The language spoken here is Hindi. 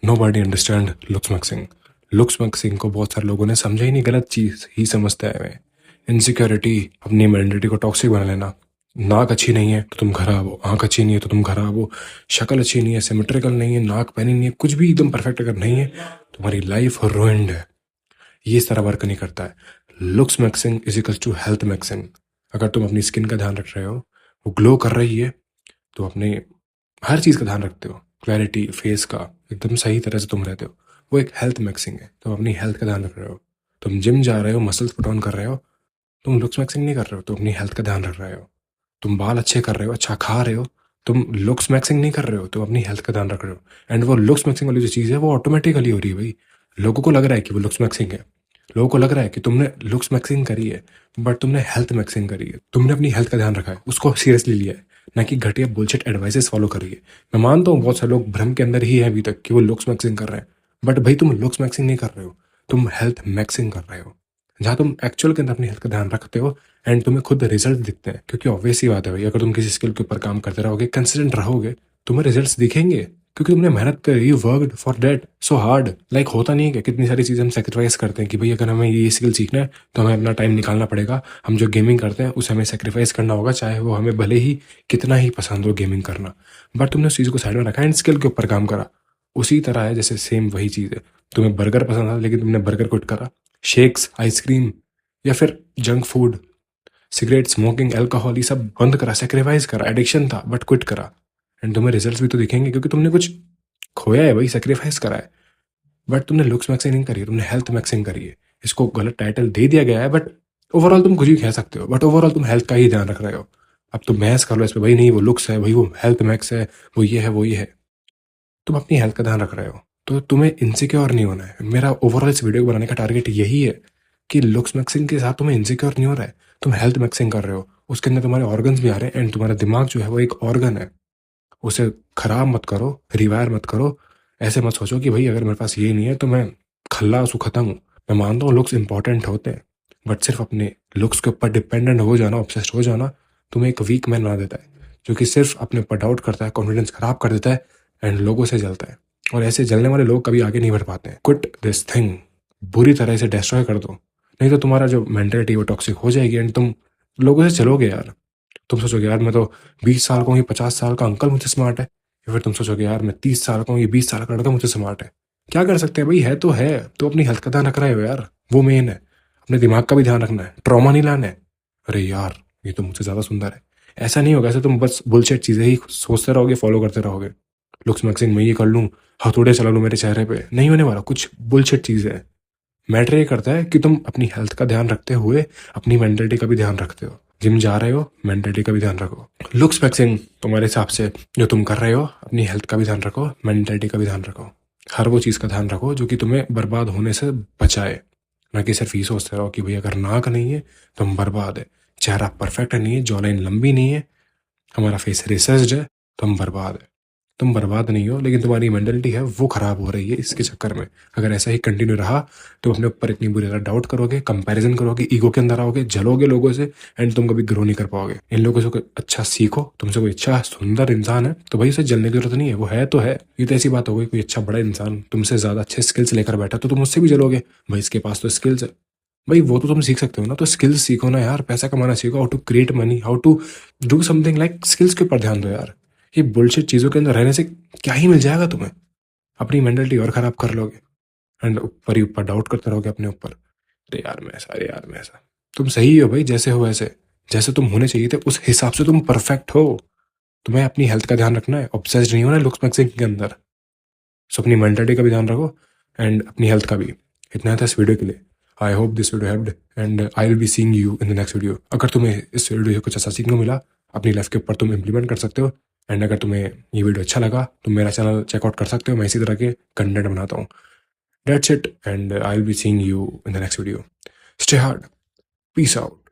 Nobody understand looks maxing. Looks maxing को बहुत सारे लोगों ने समझा ही नहीं, गलत चीज ही समझता है। वे इनसिक्योरिटी, अपनी आइडेंटिटी को टॉक्सिक बना लेना। नाक अच्छी नहीं है तो तुम खराब हो, आंख अच्छी नहीं है तो तुम खराब हो, शक्ल अच्छी नहीं है, सिमेट्रिकल नहीं है, नाक पहनी नहीं है, कुछ भी एकदम परफेक्ट अगर नहीं है, तुम्हारी लाइफ रुइंड है। ये इस तरह वर्क नहीं करता है। Looks maxing is equal to health maxing. अगर तुम अपनी स्किन का ध्यान रख रहे हो, वो ग्लो कर रही है, तो अपने हर चीज़ का ध्यान रखते हो, क्लैरिटी फेस का एकदम सही तरह से तुम रहते हो, वो एक हेल्थ मैक्सिंग है। तुम अपनी हेल्थ का ध्यान रख रहे हो, तुम जिम जा रहे हो, मसल्स पुट ऑन कर रहे हो, तुम लुक्स मैक्सिंग नहीं कर रहे हो, तुम अपनी हेल्थ का ध्यान रख रहे हो। तुम बाल अच्छे कर रहे हो, अच्छा खा रहे हो, तुम लुक्स मैक्सिंग नहीं कर रहे हो, तुम अपनी हेल्थ का ध्यान रख रहे हो। एंड वो लुक्स मैक्सिंग वाली जो चीज़ है वो ऑटोमेटिकली हो रही है भाई। लोगों को लग रहा है कि वो लुक्स मैक्सिंग है, लोगों को लग रहा है कि तुमने लुक्स मैक्सिंग करी है, बट तुमने हेल्थ मैक्सिंग करी है। तुमने अपनी हेल्थ का ध्यान रखा है, उसको सीरियसली लिया है, ना कि घटिया बुलशिट एडवाइसेस फॉलो कर रही है। मैं मानता हूँ बहुत सारे लोग भ्रम के अंदर ही हैं अभी तक कि वो लुक्स मैक्सिंग कर रहे हैं, बट भाई तुम लुक्स मैक्सिंग नहीं कर रहे हो, तुम हेल्थ मैक्सिंग कर रहे हो। जहाँ तुम एक्चुअल के अंदर अपनी हेल्थ का ध्यान रखते हो एंड तुम्हें खुद रिजल्ट दिखते हैं। क्योंकि ऑब्वियस ही बात है भाई, अगर तुम किसी स्किल के ऊपर काम करते रहोगे, कंसिस्टेंट रहोगे, तुम्हें रिजल्ट्स दिखेंगे, क्योंकि तुमने मेहनत करी, you worked for that so hard. Like होता नहीं है कि कितनी सारी चीज़ें हम सेक्रीफाइस करते हैं कि भाई अगर हमें ये स्किल सीखना है तो हमें अपना टाइम निकालना पड़ेगा, हम जो गेमिंग करते हैं उसे हमें सेक्रीफाइस करना होगा, चाहे वो हमें भले ही कितना ही पसंद हो गेमिंग करना। बट तुमने उस चीज़ को साइड में रखा एंड स्किल के ऊपर काम करा। उसी तरह है जैसे सेम वही चीज़ है, तुम्हें बर्गर पसंद था लेकिन तुमने बर्गर क्विट करा, शेक्स, आइसक्रीम या फिर junk food, cigarette, smoking, alcohol, ये सब बंद करा, सेक्रीफाइस करा, एडिक्शन था बट क्विट करा। एंड तुम्हें रिजल्ट्स भी तो दिखेंगे, क्योंकि तुमने कुछ खोया है भाई, सेक्रीफाइस करा है। बट तुमने लुक्स मैक्सिंग नहीं करी है, तुमने हेल्थ मैक्सिंग करी है। इसको गलत टाइटल दे दिया गया है, बट ओवरऑल तुम कुछ भी कह सकते हो, बट ओवरऑल तुम हेल्थ का ही ध्यान रख रहे हो। अब तुम बहस कर लो इस पर, भाई नहीं वो लुक्स है, भाई वो हेल्थ मैक्स है, वो ये है, वो ये है। तुम अपनी हेल्थ का ध्यान रख रहे हो तो तुम्हें इनसिक्योर नहीं होना है। मेरा ओवरऑल इस वीडियो को बनाने का टारगेट यही है कि लुक्स मैक्सिंग के साथ तुम्हें इनसिक्योर नहीं हो रहा है, तुम हेल्थ मैक्सिंग कर रहे हो, उसके अंदर तुम्हारे ऑर्गन्स भी आ रहे हैं एंड तुम्हारा दिमाग जो है वो एक ऑर्गन है, उसे खराब मत करो, रिवायर मत करो। ऐसे मत सोचो कि भाई अगर मेरे पास ये नहीं है तो मैं खल्लास हूँ, खत्म हूँ। मैं मानता हूँ लुक्स इंपॉर्टेंट होते हैं, बट सिर्फ अपने लुक्स के ऊपर डिपेंडेंट हो जाना, ऑब्सेस्ड हो जाना, तुम्हें एक वीक मैन बना देता है, जो कि सिर्फ अपने ऊपर डाउट करता है, कॉन्फिडेंस खराब कर देता है एंड लोगों से जलता है। और ऐसे जलने वाले लोग कभी आगे नहीं बढ़ पाते हैं। क्विट दिस थिंग, बुरी तरह से डिस्ट्रॉय कर दो, नहीं तो तुम्हारा जो मेंटेलिटी वो टॉक्सिक हो जाएगी एंड तुम लोगों से चलोगे यार। तुम सोचोगे यार मैं तो 20 साल का हूँ, ये 50 साल का अंकल मुझसे स्मार्ट है, या फिर तुम सोचोगे यार मैं 30 साल का हूँ, ये 20 साल का लड़का मुझसे स्मार्ट है। क्या कर सकते हैं भाई, है तो है। तो अपनी हेल्थ का ध्यान रख रहे हो यार, वो मेन है। अपने दिमाग का भी ध्यान रखना है, ट्रॉमा नहीं लाना है। अरे यार ये तो मुझसे ज्यादा सुंदर है, ऐसा नहीं होगा। ऐसे तुम बस बुलशिट चीजें ही सोचते रहोगे, फॉलो करते रहोगे। लुक्स मैक्सिंग मैं ये कर लूँ, हथौड़े चला लूँ मेरे चेहरे पे, नहीं होने वाला। कुछ बुलशिट चीजें है। मैटर ये करता है कि तुम अपनी हेल्थ का ध्यान रखते हुए अपनी मेंटलिटी का भी ध्यान रखते हो। जिम जा रहे हो, मेंटलिटी का भी ध्यान रखो। लुक्स मैक्सिंग तुम्हारे हिसाब से जो तुम कर रहे हो, अपनी हेल्थ का भी ध्यान रखो, मेंटलिटी का भी ध्यान रखो। हर वो चीज़ का ध्यान रखो जो कि तुम्हें बर्बाद होने से बचाए, ना कि सिर्फ ये सोचते रहो कि भाई अगर नाक नहीं है तो हम बर्बाद है, चेहरा परफेक्ट नहीं है, जॉलाइन लंबी नहीं है, हमारा फेस रिसर्च्ड है तो हम बर्बाद है। तुम बर्बाद नहीं हो, लेकिन तुम्हारी मेंटलिटी है वो खराब हो रही है इसके चक्कर में। अगर ऐसा ही कंटिन्यू रहा तो अपने ऊपर इतनी बुरी तरह डाउट करोगे, कंपैरिजन करोगे, ईगो के अंदर आओगे, जलोगे लोगों से एंड तुम कभी ग्रो नहीं कर पाओगे। इन लोगों से कोई अच्छा सीखो, तुमसे कोई अच्छा सुंदर इंसान है तो भाई उसे जलने की जरूरत नहीं है, वो है तो है। ये तो ऐसी बात हो गई, कोई अच्छा बड़ा इंसान तुमसे ज्यादा अच्छे स्किल्स लेकर बैठा तो तुम उससे भी जलोगे, भाई इसके पास तो स्किल्स है। भाई वो तो तुम सीख सकते हो ना, तो स्किल्स सीखो ना यार, पैसा कमाना सीखो, how to create money, how to do something. Like skills के ऊपर ध्यान दो यार। ये बुलशिट चीजों के अंदर रहने से क्या ही मिल जाएगा तुम्हें, अपनी मेंटलिटी और खराब कर लोगे एंड ऊपर ही ऊपर डाउट करते रहोगे अपने ऊपर। अरे यार मैं ऐसा, अरे यार मैं ऐसा। तुम सही हो भाई, जैसे हो वैसे, जैसे तुम होने चाहिए थे उस हिसाब से तुम परफेक्ट हो। तुम्हें अपनी हेल्थ का ध्यान रखना है, ऑब्सेस्ड नहीं होना लुक्स मैक्सिंग के अंदर। सो अपनी मेंटलिटी का भी ध्यान रखो एंड अपनी हेल्थ का भी। इतना था इस वीडियो के लिए। I hope this video helped and I will be seeing you in the next video. अगर तुम्हें इस वीडियो से कुछ ऐसा सीखने को मिला, अपनी लाइफ के ऊपर तुम इम्प्लीमेंट कर सकते हो। एंड अगर तुम्हें ये वीडियो अच्छा लगा तो मेरा चैनल चेकआउट कर सकते हो, मैं इसी तरह के कंटेंट बनाता हूँ। That's it and I will be seeing you in the next video. Stay hard, peace out.